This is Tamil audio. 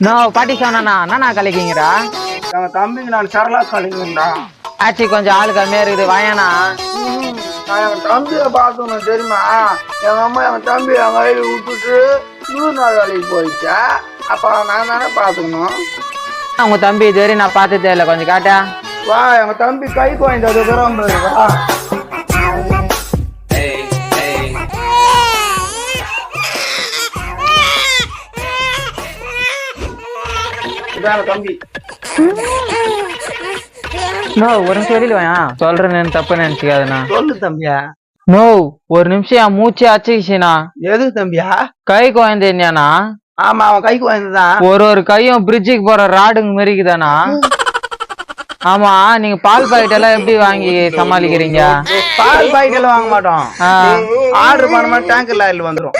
பாட்டி சொன்னா என்னண்ணா கலைக்கிங்கடா? எங்க தம்பிக்கு நான் சரளா கலைங்கடா. ஆச்சி கொஞ்சம் ஆளு கம்மியா இருக்குது வாயானா. நான் எங்க தம்பியை பார்க்கணும் தெரியுமா? எங்க அம்மா எங்க தம்பி என் வயலு விட்டுட்டு 100 நாள் வேலைக்கு போயிடுச்சா. அப்ப நான் தானே பாத்துக்கணும். உங்க தம்பி இதுவரை நான் பார்த்ததே இல்லை, கொஞ்சம் காட்டா. வா எங்க தம்பி கைக்கு வாங்கிட்டு வா. தம்பி ஒரு நிமிஷம் வெளியில வாயா சொல்றேன்னு தப்பு நினைச்சுக்காதுண்ணா. சொல்லு தம்பியா. ஒரு நிமிஷம் என் மூச்சு அச்சுக்கிச்சுண்ணா. எதுக்கு தம்பியா? கைக்கு வாய்ந்தேன்யாண்ணா. ஆமா அவன் கைக்கு வாய்ந்ததான். ஒரு கையும் பிரிட்ஜுக்கு போற ராடுங்க மாரிக்குதாண்ணா. ஆமா நீங்க பால் பாக்கெட் எல்லாம் எப்படி வாங்கி சமாளிக்கிறீங்க? பால் பாக்கெட் எல்லாம் வாங்க மாட்டோம். ஆர்டர் பண்ண மாதிரி டேங்கர் லாரில வந்துரும்.